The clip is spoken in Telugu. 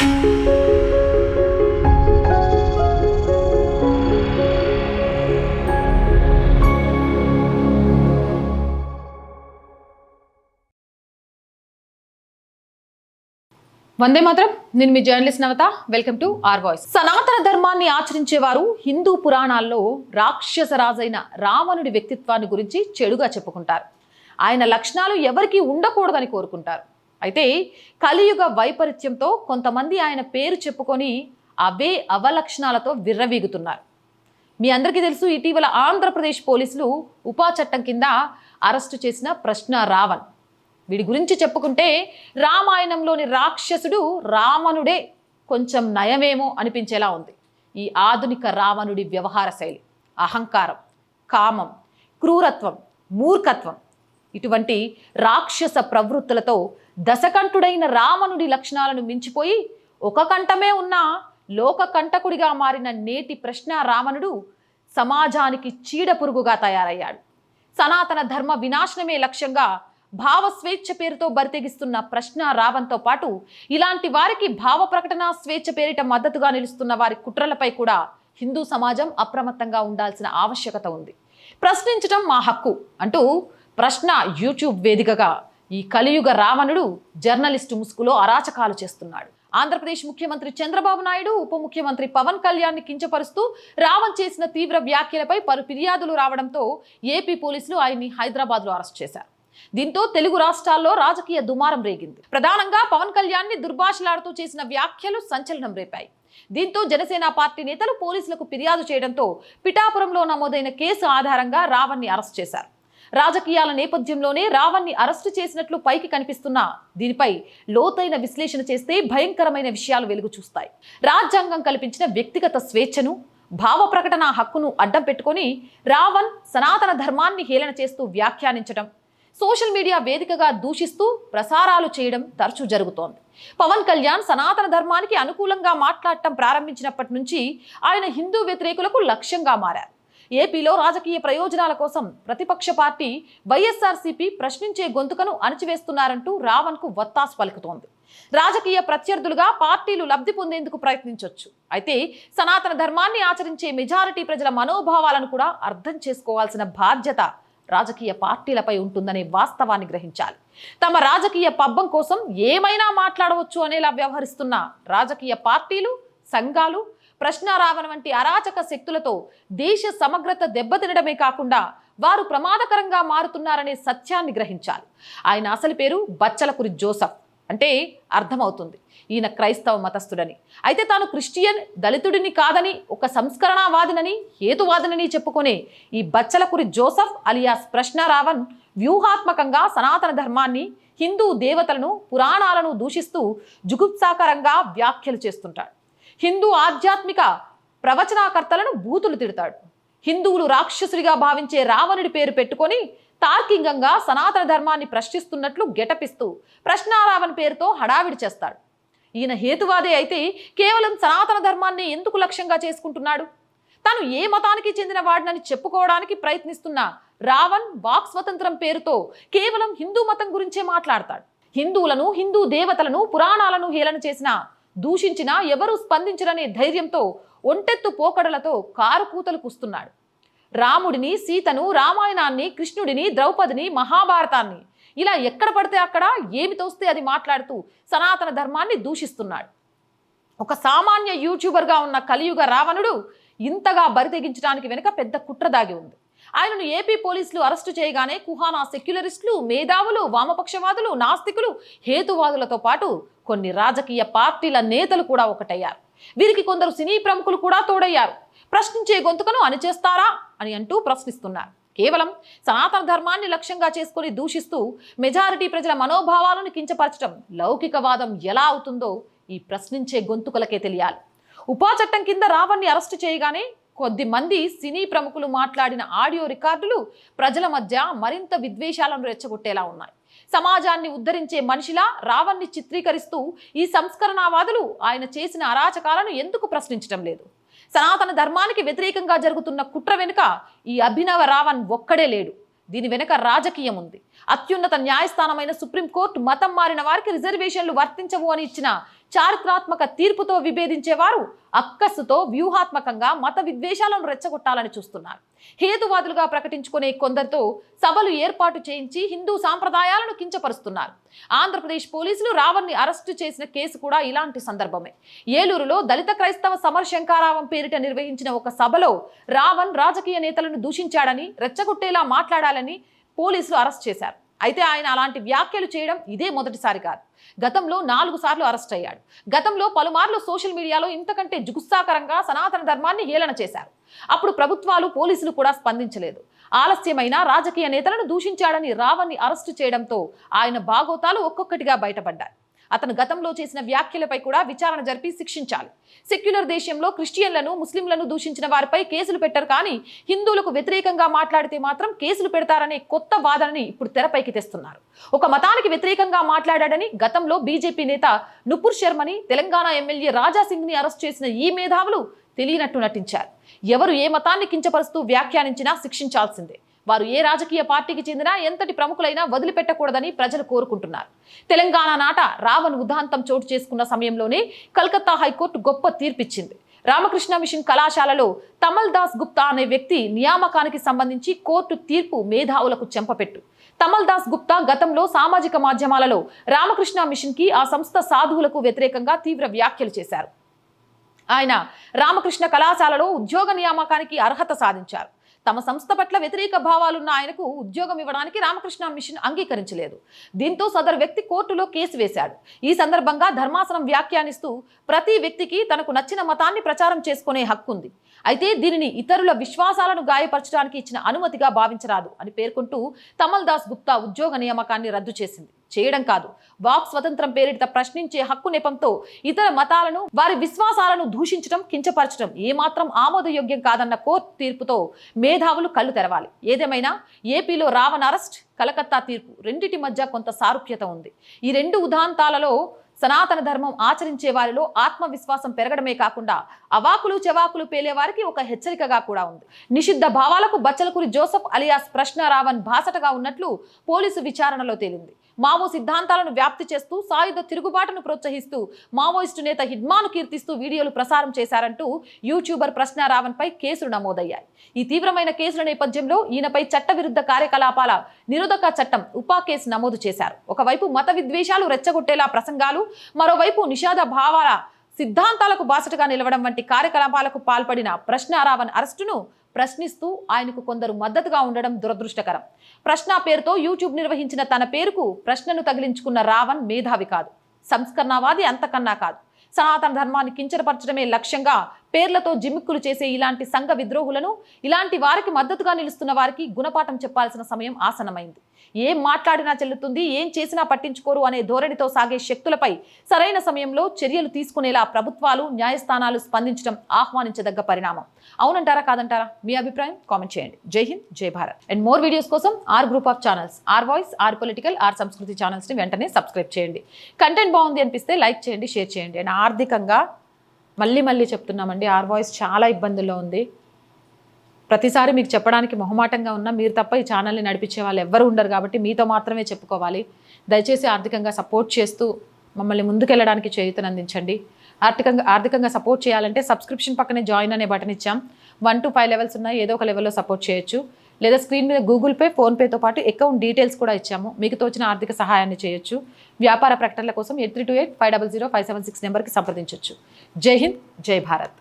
వందే మాత్రం. నేను మీ journalist Navata. Welcome to R Voice. సనాతన ధర్మాన్ని ఆచరించేవారు హిందూ పురాణాల్లో రాక్షసరాజైన రావణుడి వ్యక్తిత్వాన్ని గురించి చెడుగా చెప్పుకుంటారు. ఆయన లక్షణాలు ఎవరికీ ఉండకూడదని కోరుకుంటారు. అయితే కలియుగ వైపరీత్యంతో కొంతమంది ఆయన పేరు చెప్పుకొని అవే అవలక్షణాలతో విర్రవీగుతున్నారు. మీ అందరికీ తెలుసు, ఇటీవల ఆంధ్రప్రదేశ్ పోలీసులు ఉపా చట్టం కింద అరెస్టు చేసిన ప్రశ్న రావణ్. వీడి గురించి చెప్పుకుంటే రామాయణంలోని రాక్షసుడు రావణుడే కొంచెం నయమేమో అనిపించేలా ఉంది. ఈ ఆధునిక రావణుడి వ్యవహార శైలి, అహంకారం, కామం, క్రూరత్వం, మూర్ఖత్వం ఇటువంటి రాక్షస ప్రవృత్తులతో దశకంఠుడైన రావణుడి లక్షణాలను మించిపోయి ఒక కంఠమే ఉన్న లోక కంటకుడిగా మారిన నేటి ప్రశ్న రావణుడు సమాజానికి చీడపురుగుగా తయారయ్యాడు. సనాతన ధర్మ వినాశనమే లక్ష్యంగా భావ స్వేచ్ఛ పేరుతో బరితెగిస్తున్న ప్రశ్న రావణ్తో పాటు ఇలాంటి వారికి భావ ప్రకటన స్వేచ్ఛ పేరిట మద్దతుగా నిలుస్తున్న వారి కుట్రలపై కూడా హిందూ సమాజం అప్రమత్తంగా ఉండాల్సిన ఆవశ్యకత ఉంది. ప్రశ్నించడం మా హక్కు అంటూ ప్రశ్న యూట్యూబ్ వేదికగా ఈ కలియుగ రావణుడు జర్నలిస్టు ముసుగులో అరాచకాలు చేస్తున్నాడు. ఆంధ్రప్రదేశ్ ముఖ్యమంత్రి చంద్రబాబు నాయుడు, ఉప ముఖ్యమంత్రి పవన్ కళ్యాణ్ని కించపరుస్తూ రావణ్ చేసిన తీవ్ర వ్యాఖ్యలపై పలు ఫిర్యాదులు రావడంతో ఏపీ పోలీసులు ఆయన్ని హైదరాబాద్లో అరెస్ట్ చేశారు. దీంతో తెలుగు రాష్ట్రాల్లో రాజకీయ దుమారం రేగింది. ప్రధానంగా పవన్ కళ్యాణ్ని దుర్భాషలాడుతూ చేసిన వ్యాఖ్యలు సంచలనం రేపాయి. దీంతో జనసేన పార్టీ నేతలు పోలీసులకు ఫిర్యాదు చేయడంతో పిఠాపురంలో నమోదైన కేసు ఆధారంగా రావణ్ని అరెస్ట్ చేశారు. రాజకీయాల నేపథ్యంలోనే రావణ్ని అరెస్టు చేసినట్లు పైకి కనిపిస్తున్నా దీనిపై లోతైన విశ్లేషణ చేస్తే భయంకరమైన విషయాలు వెలుగు చూస్తాయి. రాజ్యాంగం కల్పించిన వ్యక్తిగత స్వేచ్ఛను, భావ ప్రకటన హక్కును అడ్డం పెట్టుకొని రావణ్ సనాతన ధర్మాన్ని హేళన చేస్తూ వ్యాఖ్యానించడం, సోషల్ మీడియా వేదికగా దూషిస్తూ ప్రసారాలు చేయడం తరచూ జరుగుతోంది. పవన్ కళ్యాణ్ సనాతన ధర్మానికి అనుకూలంగా మాట్లాడటం ప్రారంభించినప్పటి నుంచి ఆయన హిందూ వ్యతిరేకులకు లక్ష్యంగా మారారు. ఏపీలో రాజకీయ ప్రయోజనాల కోసం ప్రతిపక్ష పార్టీ వైఎస్ఆర్సీపీ ప్రశ్నించే గొంతుకను అణచివేస్తున్నారంటూ రావణ్కు వత్తాసు పలుకుతోంది. రాజకీయ ప్రత్యర్థులుగా పార్టీలు లబ్ధి పొందేందుకు ప్రయత్నించవచ్చు. అయితే సనాతన ధర్మాన్ని ఆచరించే మెజారిటీ ప్రజల మనోభావాలను కూడా అర్థం చేసుకోవాల్సిన బాధ్యత రాజకీయ పార్టీలపై ఉంటుందనే వాస్తవాన్ని గ్రహించాలి. తమ రాజకీయ పబ్బం కోసం ఏమైనా మాట్లాడవచ్చు అనేలా వ్యవహరిస్తున్న రాజకీయ పార్టీలు, సంఘాలు ప్రశ్న రావణ్ వంటి అరాచక శక్తులతో దేశ సమగ్రత దెబ్బతినడమే కాకుండా వారు ప్రమాదకరంగా మారుతున్నారనే సత్యాన్ని గ్రహించాలి. ఆయన అసలు పేరు బచ్చలకురి జోసఫ్. అంటే అర్థమవుతుంది ఈయన క్రైస్తవ మతస్థుడని. అయితే తాను క్రిస్టియన్, దళితుడిని కాదని, ఒక సంస్కరణవాదినని, హేతువాదినని చెప్పుకునే ఈ బచ్చలకురి జోసఫ్ అలియాస్ ప్రశ్న రావణ్ వ్యూహాత్మకంగా సనాతన ధర్మాన్ని, హిందూ దేవతలను, పురాణాలను దూషిస్తూ జుగుప్సాకరంగా వ్యాఖ్యలు చేస్తుంటాడు. హిందూ ఆధ్యాత్మిక ప్రవచనాకర్తలను బూతులు తిడతాడు. హిందువులు రాక్షసుడిగా భావించే రావణుడి పేరు పెట్టుకొని తార్కికంగా సనాతన ధర్మాన్ని ప్రశ్నిస్తున్నట్లు గెటపిస్తూ ప్రశ్న రావణ్ పేరుతో హడావిడి చేస్తాడు. ఈయన హేతువాదే అయితే కేవలం సనాతన ధర్మాన్ని ఎందుకు లక్ష్యంగా చేసుకుంటున్నాడు? తాను ఏ మతానికి చెందిన వాడినని చెప్పుకోవడానికి ప్రయత్నిస్తున్న రావణ్ వాక్ స్వతంత్రం పేరుతో కేవలం హిందూ మతం గురించే మాట్లాడతాడు. హిందువులను, హిందూ దేవతలను, పురాణాలను హేళన చేసినా, దూషించినా ఎవరూ స్పందించరనే ధైర్యంతో ఒంటెత్తు పోకడలతో కారు కూతలు కూస్తున్నాడు. రాముడిని, సీతను, రామాయణాన్ని, కృష్ణుడిని, ద్రౌపదిని, మహాభారతాన్ని ఇలా ఎక్కడ పడితే అక్కడ ఏమి తోస్తే అది మాట్లాడుతూ సనాతన ధర్మాన్ని దూషిస్తున్నాడు. ఒక సామాన్య యూట్యూబర్గా ఉన్న కలియుగ రావణుడు ఇంతగా బరితెగించడానికి వెనుక పెద్ద కుట్ర దాగి ఉంది. ఆయనను ఏపీ పోలీసులు అరెస్టు చేయగానే కుహానా సెక్యులరిస్టులు, మేధావులు, వామపక్షవాదులు, నాస్తికులు, హేతువాదులతో పాటు కొన్ని రాజకీయ పార్టీల నేతలు కూడా ఒకటయ్యారు. వీరికి కొందరు సినీ ప్రముఖులు కూడా తోడయ్యారు. ప్రశ్నించే గొంతుకను అణిచేస్తారా అని అంటూ ప్రశ్నిస్తున్నారు. కేవలం సనాతన ధర్మాన్ని లక్ష్యంగా చేసుకుని దూషిస్తూ మెజారిటీ ప్రజల మనోభావాలను కించపరచడం లౌకికవాదం ఎలా అవుతుందో ఈ ప్రశ్నించే గొంతుకలకే తెలియాలి. ఉపా చట్టం కింద రావణ్ని అరెస్టు చేయగానే కొద్ది మంది సినీ ప్రముఖులు మాట్లాడిన ఆడియో రికార్డులు ప్రజల మధ్య మరింత విద్వేషాలను రెచ్చగొట్టేలా ఉన్నాయి. సమాజాన్ని ఉద్ధరించే మనిషిలా రావణ్ని చిత్రీకరిస్తూ ఈ సంస్కరణవాదులు ఆయన చేసిన అరాచకాలను ఎందుకు ప్రశ్నించడం లేదు? సనాతన ధర్మానికి వ్యతిరేకంగా జరుగుతున్న కుట్ర వెనుక ఈ అభినవ రావణ్ ఒక్కడే లేడు. దీని వెనుక రాజకీయం ఉంది. అత్యున్నత న్యాయస్థానమైన సుప్రీంకోర్టు మతం మారిన వారికి రిజర్వేషన్లు వర్తించవు అని ఇచ్చిన చారిత్రాత్మక తీర్పుతో విభేదించేవారు అక్కస్సుతో వ్యూహాత్మకంగా మత విద్వేషాలను రెచ్చగొట్టాలని చూస్తున్నారు. హేతువాదులుగా ప్రకటించుకునే కొందరితో సభలు ఏర్పాటు చేయించి హిందూ సాంప్రదాయాలను కించపరుస్తున్నారు. ఆంధ్రప్రదేశ్ పోలీసులు రావణ్ని అరెస్టు చేసిన కేసు కూడా ఇలాంటి సందర్భమే. ఏలూరులో దళిత క్రైస్తవ సమర శంకారావం పేరిట నిర్వహించిన ఒక సభలో రావణ్ రాజకీయ నేతలను దూషించాడని, రెచ్చగొట్టేలా మాట్లాడాలని పోలీసులు అరెస్ట్ చేశారు. అయితే ఆయన అలాంటి వ్యాఖ్యలు చేయడం ఇదే మొదటిసారి కాదు. గతంలో 4 సార్లు అరెస్ట్ అయ్యాడు. గతంలో పలుమార్లు సోషల్ మీడియాలో ఇంతకంటే జుగుప్సాకరంగా సనాతన ధర్మాన్ని హేళన చేశారు. అప్పుడు ప్రభుత్వాలు, పోలీసులు కూడా స్పందించలేదు. ఆలస్యమైన రాజకీయ నేతలను దూషించాడని రావణ్ని అరెస్టు చేయడంతో ఆయన బాగోతాలు ఒక్కొక్కటిగా బయటపడ్డాయి. అతను గతంలో చేసిన వ్యాఖ్యలపై కూడా విచారణ జరిపి శిక్షించాలి. సెక్యులర్ దేశంలో క్రిస్టియన్లను, ముస్లింలను దూషించిన వారిపై కేసులు పెట్టరు, కానీ హిందువులకు వ్యతిరేకంగా మాట్లాడితే మాత్రం కేసులు పెడతారనే కొత్త వాదనని ఇప్పుడు తెరపైకి తెస్తున్నారు. ఒక మతానికి వ్యతిరేకంగా మాట్లాడాడని గతంలో బీజేపీ నేత నుపుర్ శర్మని, తెలంగాణ ఎమ్మెల్యే రాజాసింగ్ని అరెస్ట్ చేసిన ఈ మేధావులు తెలియనట్టు నటించారు. ఎవరు ఏ మతాన్ని కించపరుస్తూ వ్యాఖ్యానించినా శిక్షించాల్సిందే. వారు ఏ రాజకీయ పార్టీకి చెందినా, ఎంతటి ప్రముఖులైనా వదిలిపెట్టకూడదని ప్రజలు కోరుకుంటున్నారు. తెలంగాణ నాట రావణ్ ఉదాంతం చోటు చేసుకున్న సమయంలోనే కలకత్తా హైకోర్టు గొప్ప తీర్పిచ్చింది. రామకృష్ణ మిషన్ కళాశాలలో తమల్ దాస్ గుప్తా అనే వ్యక్తి నియామకానికి సంబంధించి కోర్టు తీర్పు మేధావులకు చెంపపెట్టు. తమల్ దాస్ గుప్తా గతంలో సామాజిక మాధ్యమాలలో రామకృష్ణ మిషన్ కి, ఆ సంస్థ సాధువులకు వ్యతిరేకంగా తీవ్ర వ్యాఖ్యలు చేశారు. ఆయన రామకృష్ణ కళాశాలలో ఉద్యోగ నియామకానికి అర్హత సాధించారు. తమ సంస్థ పట్ల వ్యతిరేక భావాలున్న ఆయనకు ఉద్యోగం ఇవ్వడానికి రామకృష్ణ మిషన్ అంగీకరించలేదు. దీంతో సదరు వ్యక్తి కోర్టులో కేసు వేశాడు. ఈ సందర్భంగా ధర్మాసనం వ్యాఖ్యానిస్తూ, ప్రతి వ్యక్తికి తనకు నచ్చిన మతాన్ని ప్రచారం చేసుకునే హక్కు ఉంది. అయితే దీనిని ఇతరుల విశ్వాసాలను గాయపరచడానికి ఇచ్చిన అనుమతిగా భావించరాదు అని పేర్కొంటూ తమల్ దాస్ గుప్తా ఉద్యోగ నియామకాన్ని రద్దు చేసింది. చేయడం కాదు, వాక్ స్వతంత్రం పేరిట ప్రశ్నించే హక్కు నెపంతో ఇతర మతాలను, వారి విశ్వాసాలను దూషించడం, కించపరచడం ఏమాత్రం ఆమోదయోగ్యం కాదన్న కోర్టు తీర్పుతో మేధావులు కళ్ళు తెరవాలి. ఏదేమైనా ఏపీలో రావణ్ అరెస్ట్, కలకత్తా తీర్పు రెండిటి మధ్య కొంత సారూప్యత ఉంది. ఈ రెండు ఉదాంతాలలో సనాతన ధర్మం ఆచరించే వారిలో ఆత్మవిశ్వాసం పెరగడమే కాకుండా అవాకులు చెవాకులు పేలే వారికి ఒక హెచ్చరికగా కూడా ఉంది. నిషిద్ధ భావాలకు బచ్చలకూరి జోసెఫ్ అలియాస్ ప్రశ్న రావణ్ బాసటగా ఉన్నట్లు పోలీసు విచారణలో తేలింది. మావో సిద్ధాంతాలను వ్యాప్తి చేస్తూ, సాయుధ తిరుగుబాటును ప్రోత్సహిస్తూ, మావోయిస్టు నేత హిడ్మాను కీర్తిస్తూ వీడియోలు ప్రసారం చేశారంటూ యూట్యూబర్ ప్రశ్న రావణ్ పై కేసులు నమోదయ్యాయి. ఈ తీవ్రమైన కేసుల నేపథ్యంలో ఈయనపై చట్టవిరుద్ధ కార్యకలాపాల నిరోధక చట్టం ఉపా కేసు నమోదు చేశారు. ఒకవైపు మత విద్వేషాలు రెచ్చగొట్టేలా ప్రసంగాలు, మరోవైపు నిషేధ భావాల సిద్ధాంతాలకు బాసటగా నిలవడం వంటి కార్యకలాపాలకు పాల్పడిన ప్రశ్న రావణ్ అరెస్టును ప్రశ్నిస్తూ ఆయనకు కొందరు మద్దతుగా ఉండడం దురదృష్టకరం. ప్రశ్న పేరుతో యూట్యూబ్ నిర్వహించిన తన పేరుకు ప్రశ్నను తగిలించుకున్న రావణ్ మేధావి కాదు, సంస్కరణవాది అంతకన్నా కాదు. సనాతన ధర్మాన్ని కించపరచడమే లక్ష్యంగా పేర్లతో జిమ్మిక్కులు చేసే ఇలాంటి సంఘ విద్రోహులను, ఇలాంటి వారికి మద్దతుగా నిలుస్తున్న వారికి గుణపాఠం చెప్పాల్సిన సమయం ఆసన్నమైంది. ఏం మాట్లాడినా చెల్లుతుంది, ఏం చేసినా పట్టించుకోరు అనే ధోరణితో సాగే శక్తులపై సరైన సమయంలో చర్యలు తీసుకునేలా ప్రభుత్వాలు, న్యాయస్థానాలు స్పందించడం ఆహ్వానించదగ్గ పరిణామం. అవునంటారా, కాదంటారా? మీ అభిప్రాయం కామెంట్ చేయండి. జై హింద్, జై భారత్. అండ్ మోర్ వీడియోస్ కోసం our group of channels, our voice, our political, our Sanskriti channels ని వెంటనే సబ్స్క్రైబ్ చేయండి. కంటెంట్ బాగుంది అనిపిస్తే లైక్ చేయండి, షేర్ చేయండి. అండ్ ఆర్థికంగా మళ్ళీ చెప్తున్నామండి, ఆర్ వాయిస్ చాలా ఇబ్బందుల్లో ఉంది. ప్రతిసారి మీకు చెప్పడానికి మొహమాటంగా ఉన్నా, మీరు తప్ప ఈ ఛానల్ని నడిపించే వాళ్ళు ఎవ్వరు ఉండరు కాబట్టి మీతో మాత్రమే చెప్పుకోవాలి. దయచేసి ఆర్థికంగా సపోర్ట్ చేస్తూ మమ్మల్ని ముందుకెళ్ళడానికి చేయూతనందించండి. ఆర్థికంగా సపోర్ట్ చేయాలంటే సబ్స్క్రిప్షన్ పక్కనే జాయిన్ అనే బటన్ ఇచ్చాం. 1 to 5 లెవెల్స్ ఉన్నాయి, ఏదో ఒక లెవెల్లో సపోర్ట్ చేయొచ్చు. లేదా స్క్రీన్ మీద గూగుల్ పే, ఫోన్పేతో పాటు అకౌంట్ డీటెయిల్స్ కూడా ఇచ్చాము. మీకు తోచిన ఆర్థిక సహాయాన్ని చేయొచ్చు. వ్యాపార ప్రకటనల కోసం 8328 500 576 నెంబర్కి సంప్రదించవచ్చు. జై హింద్, జై భారత్.